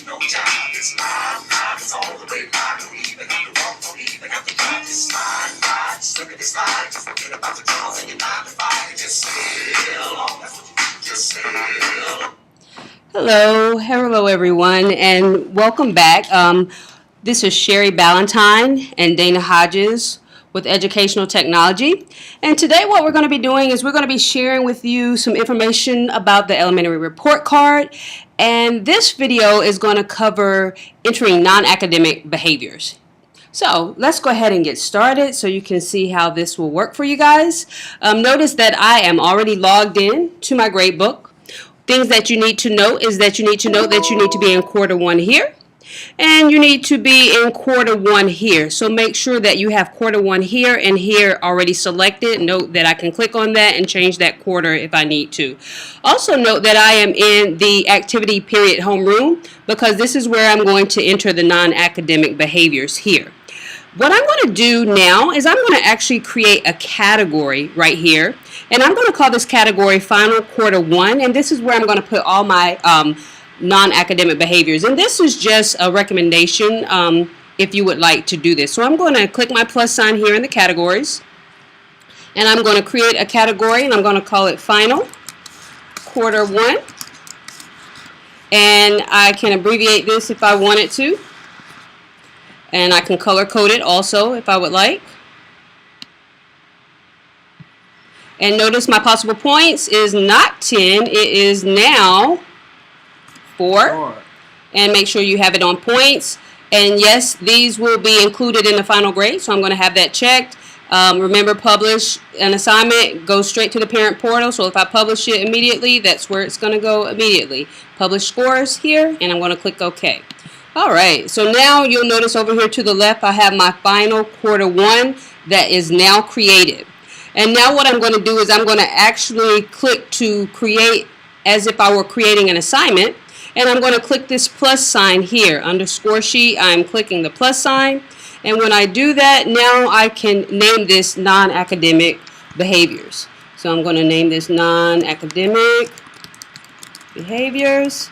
no job. It's live, it's all the way live. Don't even have to walk, don't even have to drive. Just slide, just look at this slide. Just forget about the jaws and your 9 to 5 and just sail on. That's what you do, just sail on. Hello everyone, and welcome back. This is Sherry Ballantyne and Dana Hodges with Educational Technology. And today what we're going to be doing is we're going to be sharing with you some information about the elementary report card. And this video is going to cover entering non-academic behaviors. So let's go ahead and get started so you can see how this will work for you guys. Notice that I am already logged in to my gradebook. Things that you need to know is that you need to know that you need to be in quarter 1 here. And you need to be in quarter 1 here. So make sure that you have quarter 1 here and here already selected. Note that I can click on that and change that quarter if I need to. Also note that I am in the activity period homeroom because this is where I'm going to enter the non-academic behaviors here. What I'm going to do now is I'm going to actually create a category right here. And I'm going to call this category Final Quarter 1. And this is where I'm going to put all my non-academic behaviors, and this is just a recommendation if you would like to do this. So I'm going to click my plus sign here in the categories, and I'm going to create a category, and I'm going to call it Final Quarter 1, and I can abbreviate this if I wanted to, and I can color code it also if I would like. And notice my possible points is not 10, it is now 4, and make sure you have it on points. And yes, these will be included in the final grade, so I'm going to have that checked. Remember, publish an assignment goes straight to the parent portal, so if I publish it immediately, that's where it's going to go immediately. Publish scores here, and I'm going to click OK. Alright, so now you'll notice over here to the left I have my final quarter 1 that is now created. And now what I'm going to do is I'm going to actually click to create as if I were creating an assignment. And I'm going to click this plus sign here under score sheet. I'm clicking the plus sign, and when I do that, now I can name this non-academic behaviors. So I'm going to name this non-academic behaviors,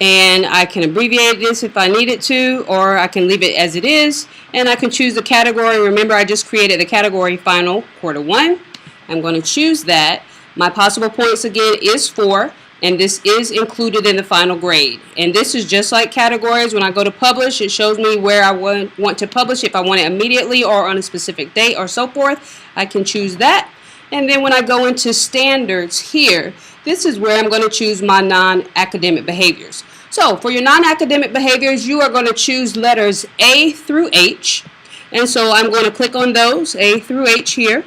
and I can abbreviate this if I needed to, or I can leave it as it is, and I can choose the category. Remember, I just created the category Final Quarter 1. I'm going to choose that. My possible points again is 4. And this is included in the final grade. And this is just like categories. When I go to publish, it shows me where I want to publish. If I want it immediately or on a specific date or so forth, I can choose that. And then when I go into standards here, this is where I'm going to choose my non-academic behaviors. So for your non-academic behaviors, you are going to choose letters A through H. And so I'm going to click on those, A through H here.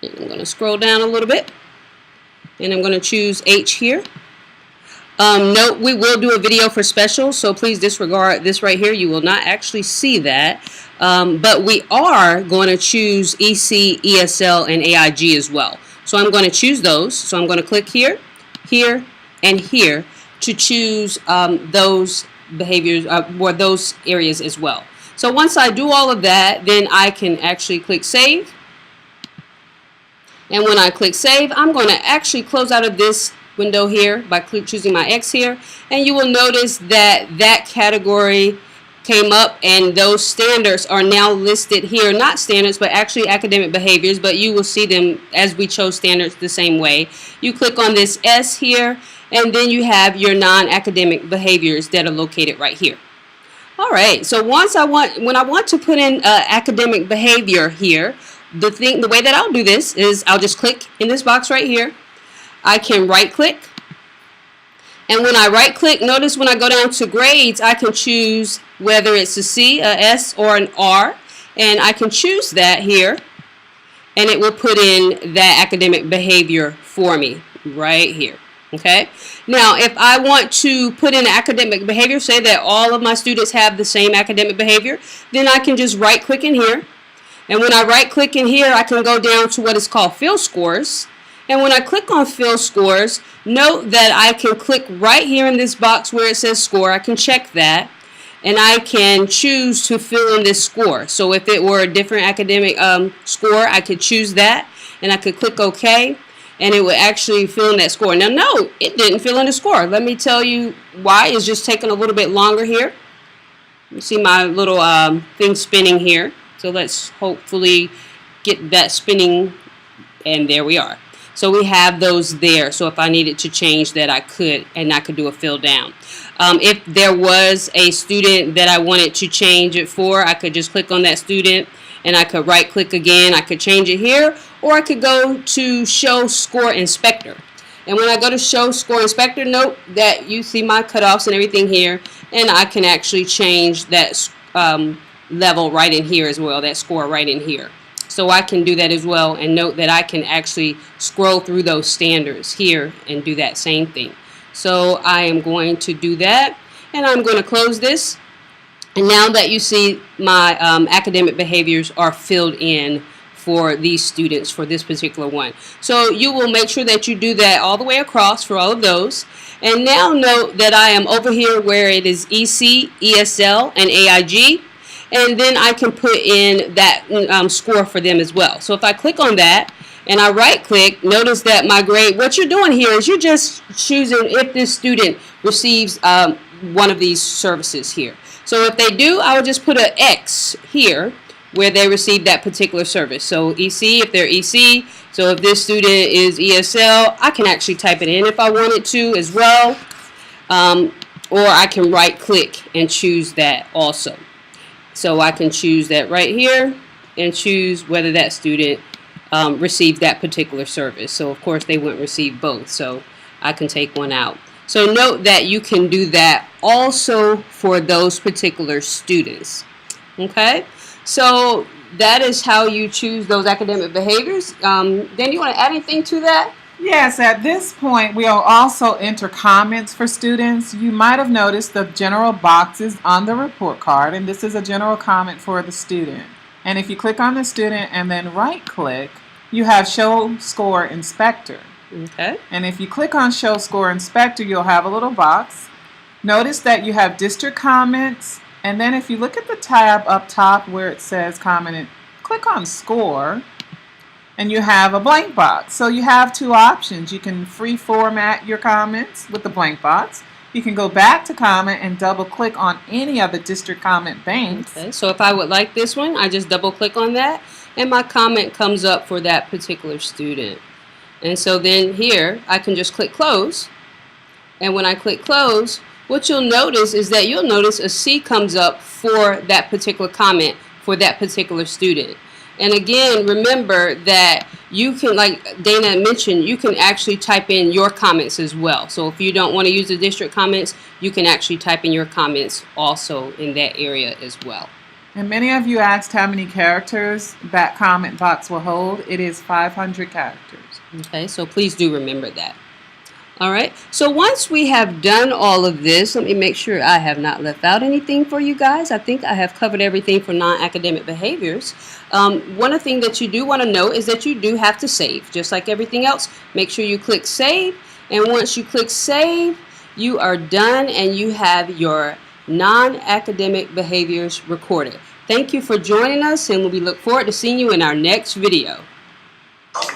And I'm going to scroll down a little bit. And I'm going to choose H here. Note, we will do a video for special, so please disregard this right here. You will not actually see that. But we are going to choose EC, ESL, and AIG as well. So I'm going to choose those. So I'm going to click here, here, and here to choose those behaviors or those areas as well. So once I do all of that, then I can actually click Save. And when I click Save, I'm going to actually close out of this window here by choosing my X here. And you will notice that that category came up and those standards are now listed here. Not standards, but actually academic behaviors. But you will see them as we chose standards the same way. You click on this S here, and then you have your non-academic behaviors that are located right here. Alright, so when I want to put in academic behavior here, the way that I'll do this is I'll just click in this box right here. I can right click, and when I right click, notice when I go down to grades, I can choose whether it's a C, a S, or an R, and I can choose that here, and it will put in that academic behavior for me right here. Okay, now if I want to put in academic behavior, say that all of my students have the same academic behavior, then I can just right click in here. And when I right click in here, I can go down to what is called field scores. And when I click on field scores, note that I can click right here in this box where it says score. I can check that. And I can choose to fill in this score. So if it were a different academic score, I could choose that. And I could click OK. and it would actually fill in that score. Now, no, it didn't fill in the score. Let me tell you why. It's just taking a little bit longer here. You see my little thing spinning here. So let's hopefully get that spinning, and there we are. So we have those there. So if I needed to change that, I could, and I could do a fill down. If there was a student that I wanted to change it for, I could just click on that student, and I could right click again. I could change it here, or I could go to Show Score Inspector. And when I go to Show Score Inspector, note that you see my cutoffs and everything here, and I can actually change that level right in here as well, that score right in here. So I can do that as well, and note that I can actually scroll through those standards here and do that same thing. So I am going to do that, and I'm going to close this. And now that you see my academic behaviors are filled in for these students for this particular one. So you will make sure that you do that all the way across for all of those. And now note that I am over here where it is EC, ESL, and AIG. And then I can put in that score for them as well. So if I click on that and I right click, notice that my grade, what you're doing here is you're just choosing if this student receives one of these services here. So if they do, I would just put an X here where they receive that particular service. So EC, if they're EC, so if this student is ESL, I can actually type it in if I wanted to as well. Or I can right click and choose that also. So I can choose that right here and choose whether that student receives that particular service. So of course they wouldn't receive both, so I can take one out. So note that you can do that also for those particular students. Okay, so that is how you choose those academic behaviors. Then you want to add anything to that? Yes, at this point we'll also enter comments for students. You might have noticed the general boxes on the report card, and this is a general comment for the student. And if you click on the student and then right click, you have Show Score Inspector. Okay. And if you click on Show Score Inspector, you'll have a little box. Notice that you have district comments, and then if you look at the tab up top where it says comment, click on Score, and you have a blank box. So you have two options. You can free format your comments with the blank box. You can go back to comment and double click on any of the district comment banks. Okay, so if I would like this one, I just double click on that and my comment comes up for that particular student. And so then here I can just click close, and when I click close, what you'll notice is that you'll notice a C comes up for that particular comment for that particular student. And again, remember that you can, like Dana mentioned, you can actually type in your comments as well. So if you don't want to use the district comments, you can actually type in your comments also in that area as well. And many of you asked how many characters that comment box will hold. It is 500 characters. Okay, so please do remember that. All right, so once we have done all of this, let me make sure I have not left out anything for you guys. I think I have covered everything for non-academic behaviors. One of the things that you do want to know is that you do have to save. Just like everything else, make sure you click save, and once you click save, you are done and you have your non-academic behaviors recorded. Thank you for joining us, and we look forward to seeing you in our next video. What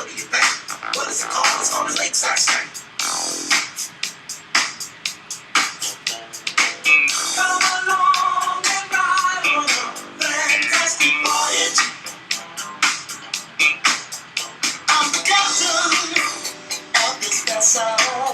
do you think? What is it called? It's called a lakeside stank. Come along and ride on a fantastic voyage. I'm the captain of this vessel.